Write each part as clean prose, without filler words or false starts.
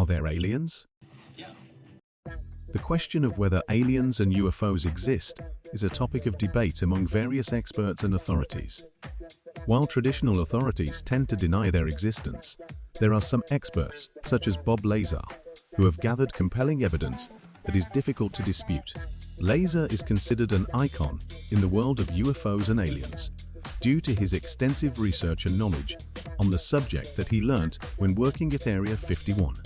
Are there aliens? The question of whether aliens and UFOs exist is a topic of debate among various experts and authorities. While traditional authorities tend to deny their existence, there are some experts, such as Bob Lazar, who have gathered compelling evidence that is difficult to dispute. Lazar is considered an icon in the world of UFOs and aliens due to his extensive research and knowledge on the subject that he learnt when working at Area 51.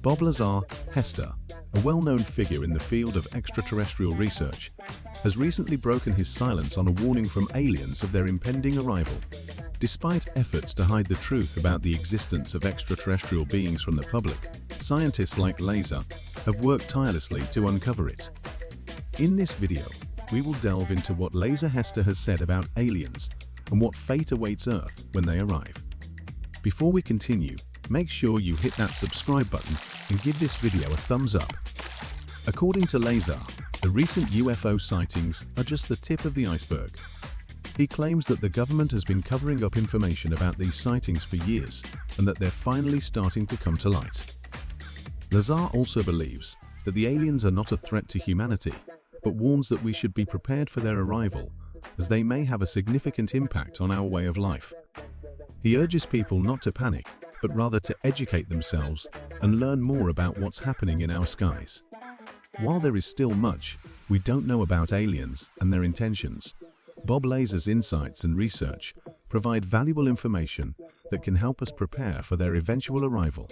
Bob Lazar Hester, a well-known figure in the field of extraterrestrial research, has recently broken his silence on a warning from aliens of their impending arrival. Despite efforts to hide the truth about the existence of extraterrestrial beings from the public, scientists like Lazar have worked tirelessly to uncover it. In this video, we will delve into what Lazar Hester has said about aliens and what fate awaits Earth when they arrive. Before we continue, make sure you hit that subscribe button and give this video a thumbs up. According to Lazar, the recent UFO sightings are just the tip of the iceberg. He claims that the government has been covering up information about these sightings for years and that they're finally starting to come to light. Lazar also believes that the aliens are not a threat to humanity, but warns that we should be prepared for their arrival, as they may have a significant impact on our way of life. He urges people not to panic, but rather to educate themselves and learn more about what's happening in our skies. While there is still much we don't know about aliens and their intentions, Bob Lazar's insights and research provide valuable information that can help us prepare for their eventual arrival.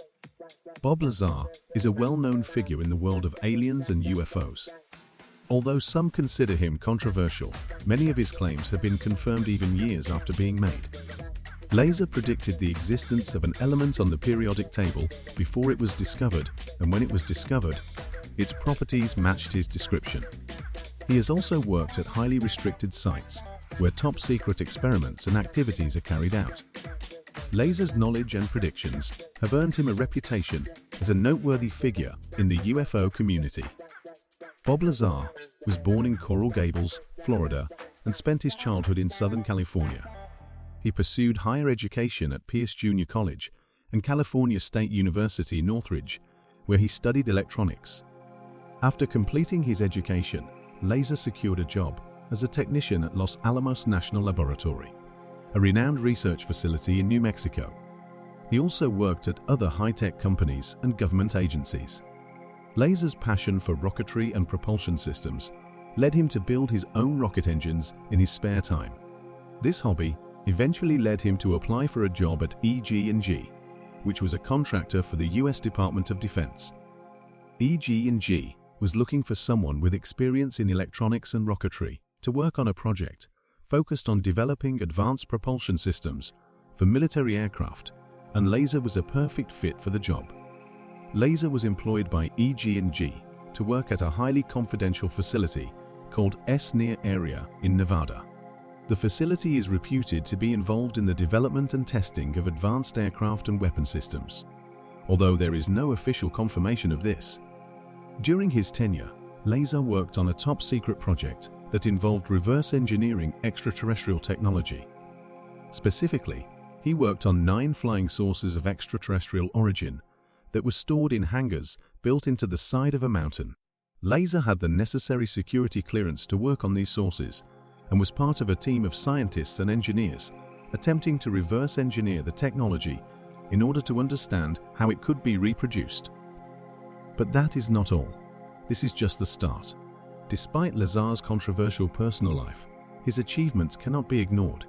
Bob Lazar is a well-known figure in the world of aliens and UFOs. Although some consider him controversial, many of his claims have been confirmed even years after being made. Lazar predicted the existence of an element on the periodic table before it was discovered, and when it was discovered, its properties matched his description. He has also worked at highly restricted sites, where top-secret experiments and activities are carried out. Lazar's knowledge and predictions have earned him a reputation as a noteworthy figure in the UFO community. Bob Lazar was born in Coral Gables, Florida, and spent his childhood in Southern California. He pursued higher education at Pierce Junior College and California State University, Northridge, where he studied electronics. After completing his education, Lazar secured a job as a technician at Los Alamos National Laboratory, a renowned research facility in New Mexico. He also worked at other high-tech companies and government agencies. Lazar's passion for rocketry and propulsion systems led him to build his own rocket engines in his spare time. This hobby eventually led him to apply for a job at EG&G, which was a contractor for the U.S. Department of Defense. EG&G was looking for someone with experience in electronics and rocketry to work on a project focused on developing advanced propulsion systems for military aircraft, and Lazar was a perfect fit for the job. Lazar was employed by EG&G to work at a highly confidential facility called SNIR area in Nevada. The facility is reputed to be involved in the development and testing of advanced aircraft and weapon systems, although there is no official confirmation of this. During his tenure, Lazar worked on a top-secret project that involved reverse engineering extraterrestrial technology. Specifically, he worked on 9 flying saucers of extraterrestrial origin that were stored in hangars built into the side of a mountain. Lazar had the necessary security clearance to work on these saucers and was part of a team of scientists and engineers attempting to reverse engineer the technology in order to understand how it could be reproduced. But that is not all. This is just the start. Despite Lazar's controversial personal life, his achievements cannot be ignored.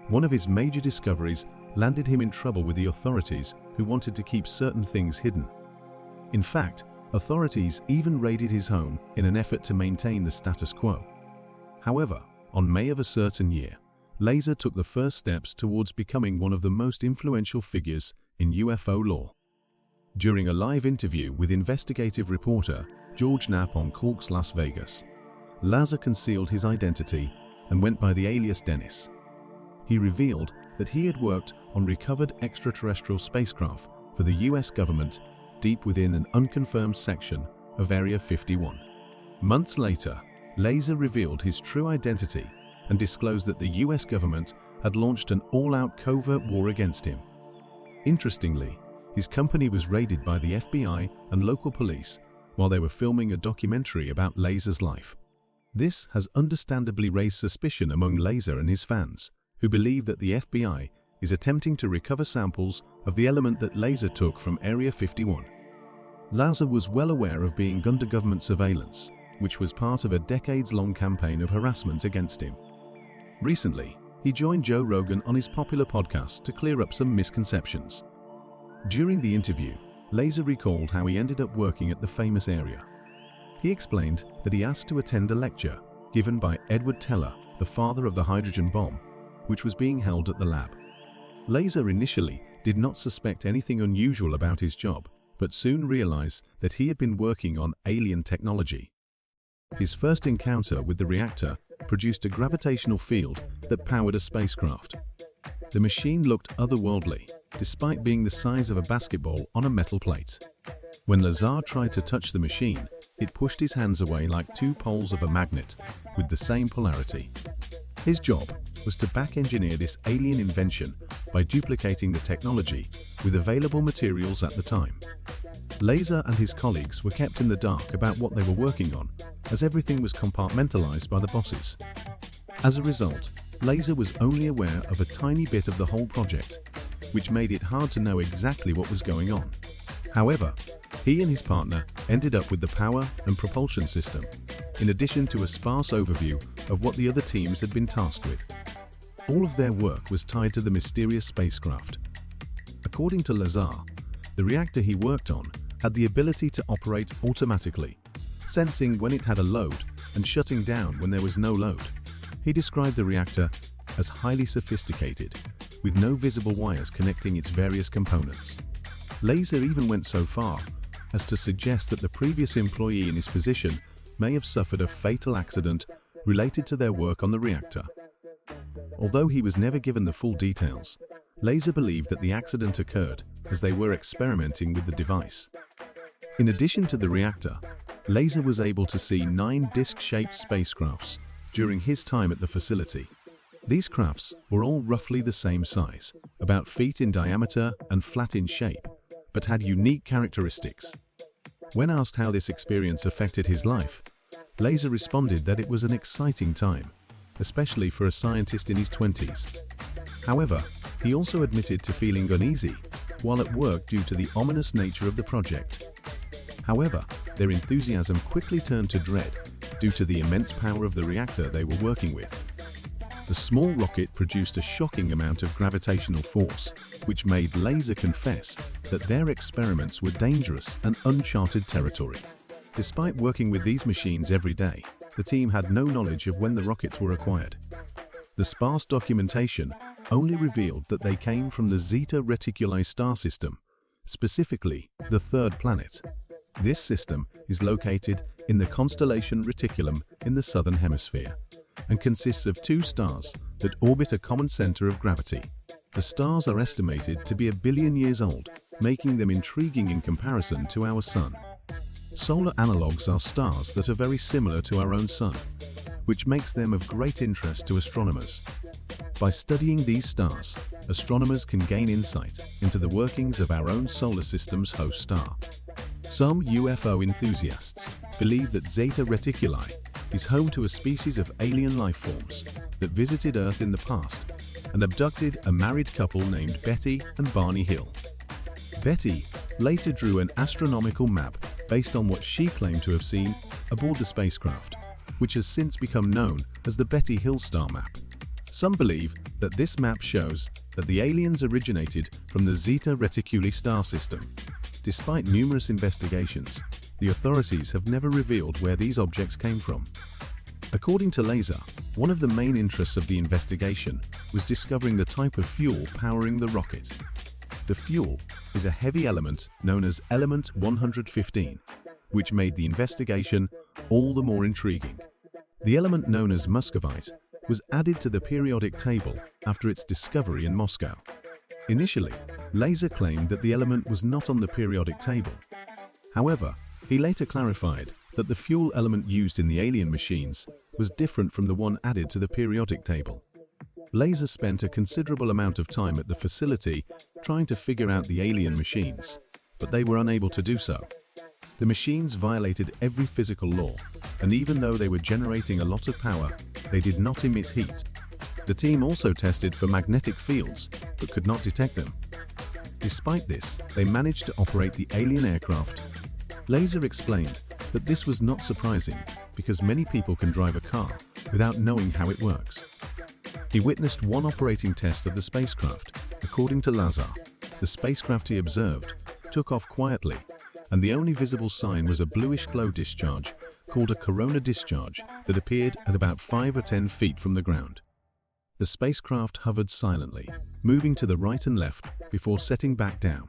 One of his major discoveries landed him in trouble with the authorities who wanted to keep certain things hidden. In fact, authorities even raided his home in an effort to maintain the status quo. However, on May of a certain year, Lazar took the first steps towards becoming one of the most influential figures in UFO lore. During a live interview with investigative reporter George Knapp on Cork's Las Vegas, Lazar concealed his identity and went by the alias Dennis. He revealed that he had worked on recovered extraterrestrial spacecraft for the US government deep within an unconfirmed section of Area 51. Months later, Lazar revealed his true identity and disclosed that the US government had launched an all-out covert war against him. Interestingly, his company was raided by the FBI and local police while they were filming a documentary about Lazar's life. This has understandably raised suspicion among Lazar and his fans, who believe that the FBI is attempting to recover samples of the element that Lazar took from Area 51. Lazar was well aware of being under government surveillance, which was part of a decades-long campaign of harassment against him. Recently, he joined Joe Rogan on his popular podcast to clear up some misconceptions. During the interview, Lazar recalled how he ended up working at the famous area. He explained that he asked to attend a lecture given by Edward Teller, the father of the hydrogen bomb, which was being held at the lab. Lazar initially did not suspect anything unusual about his job, but soon realized that he had been working on alien technology. His first encounter with the reactor produced a gravitational field that powered a spacecraft. The machine looked otherworldly, despite being the size of a basketball on a metal plate. When Lazar tried to touch the machine, it pushed his hands away like two poles of a magnet with the same polarity. His job was to back-engineer this alien invention by duplicating the technology with available materials at the time. Lazar and his colleagues were kept in the dark about what they were working on, as everything was compartmentalized by the bosses. As a result, Lazar was only aware of a tiny bit of the whole project, which made it hard to know exactly what was going on. However, he and his partner ended up with the power and propulsion system, in addition to a sparse overview of what the other teams had been tasked with. All of their work was tied to the mysterious spacecraft. According to Lazar, the reactor he worked on had the ability to operate automatically, sensing when it had a load and shutting down when there was no load. He described the reactor as highly sophisticated, with no visible wires connecting its various components. Lazar even went so far as to suggest that the previous employee in his position may have suffered a fatal accident related to their work on the reactor. Although he was never given the full details, Lazar believed that the accident occurred as they were experimenting with the device. In addition to the reactor, Lazar was able to see 9 disc-shaped spacecrafts during his time at the facility. These crafts were all roughly the same size, about feet in diameter and flat in shape, but had unique characteristics. When asked how this experience affected his life, Lazar responded that it was an exciting time, especially for a scientist in his 20s. However, he also admitted to feeling uneasy while at work due to the ominous nature of the project. However, their enthusiasm quickly turned to dread due to the immense power of the reactor they were working with. The small rocket produced a shocking amount of gravitational force, which made Lazar confess that their experiments were dangerous and uncharted territory. Despite working with these machines every day, the team had no knowledge of when the rockets were acquired. The sparse documentation only revealed that they came from the Zeta Reticuli star system, specifically the third planet. This system is located in the constellation Reticulum in the southern hemisphere, and consists of 2 stars that orbit a common center of gravity. The stars are estimated to be 1 billion years old, making them intriguing in comparison to our Sun. Solar analogues are stars that are very similar to our own Sun, which makes them of great interest to astronomers. By studying these stars, astronomers can gain insight into the workings of our own solar system's host star. Some UFO enthusiasts believe that Zeta Reticuli is home to a species of alien life forms that visited Earth in the past and abducted a married couple named Betty and Barney Hill. Betty later drew an astronomical map based on what she claimed to have seen aboard the spacecraft, which has since become known as the Betty Hill star map. Some believe that this map shows that the aliens originated from the Zeta Reticuli star system. Despite numerous investigations, the authorities have never revealed where these objects came from. According to Lazar, one of the main interests of the investigation was discovering the type of fuel powering the rocket. The fuel is a heavy element known as element 115, which made the investigation all the more intriguing. The element known as muscovite was added to the periodic table after its discovery in Moscow. Initially, Lazar claimed that the element was not on the periodic table. However, he later clarified that the fuel element used in the alien machines was different from the one added to the periodic table. Lazar spent a considerable amount of time at the facility trying to figure out the alien machines, but they were unable to do so. The machines violated every physical law, and even though they were generating a lot of power, they did not emit heat. The team also tested for magnetic fields, but could not detect them. Despite this, they managed to operate the alien aircraft. Lazar explained that this was not surprising because many people can drive a car without knowing how it works. He witnessed one operating test of the spacecraft. According to Lazar, the spacecraft he observed took off quietly, and the only visible sign was a bluish glow discharge called a corona discharge that appeared at about 5 or 10 feet from the ground. The spacecraft hovered silently, moving to the right and left before setting back down.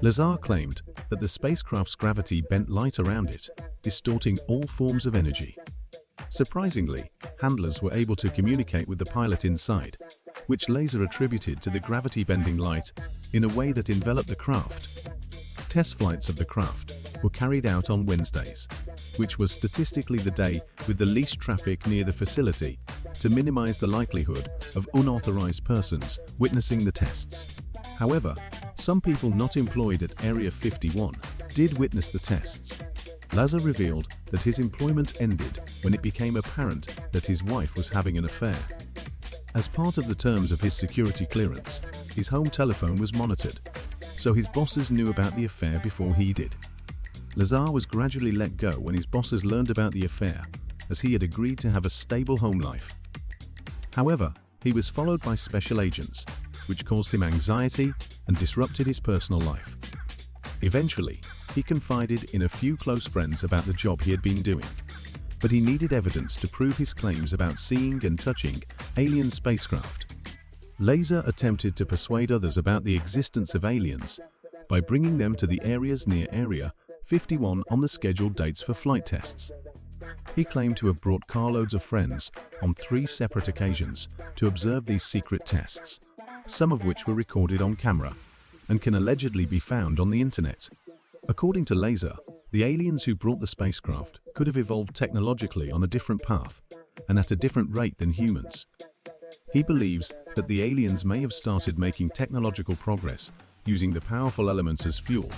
Lazar claimed that the spacecraft's gravity bent light around it, distorting all forms of energy. Surprisingly, handlers were able to communicate with the pilot inside, which Lazar attributed to the gravity-bending light in a way that enveloped the craft. Test flights of the craft were carried out on Wednesdays, which was statistically the day with the least traffic near the facility, to minimize the likelihood of unauthorized persons witnessing the tests. However, some people not employed at Area 51 did witness the tests. Lazar revealed that his employment ended when it became apparent that his wife was having an affair. As part of the terms of his security clearance, his home telephone was monitored, so his bosses knew about the affair before he did. Lazar was gradually let go when his bosses learned about the affair, as he had agreed to have a stable home life. However, he was followed by special agents, which caused him anxiety and disrupted his personal life. Eventually, he confided in a few close friends about the job he had been doing, but he needed evidence to prove his claims about seeing and touching alien spacecraft. Lazar attempted to persuade others about the existence of aliens by bringing them to the areas near Area 51 on the scheduled dates for flight tests. He claimed to have brought carloads of friends on 3 separate occasions to observe these secret tests, some of which were recorded on camera and can allegedly be found on the internet. According to Lazar, the aliens who brought the spacecraft could have evolved technologically on a different path and at a different rate than humans. He believes that the aliens may have started making technological progress using the powerful elements as fuel,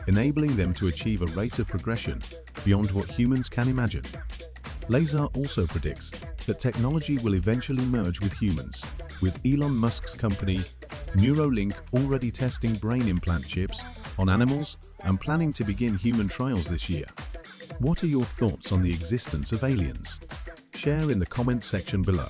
enabling them to achieve a rate of progression beyond what humans can imagine. Lazar also predicts that technology will eventually merge with humans, with Elon Musk's company Neuralink already testing brain implant chips on animals and planning to begin human trials this year. What are your thoughts on the existence of aliens? Share in the comment section below.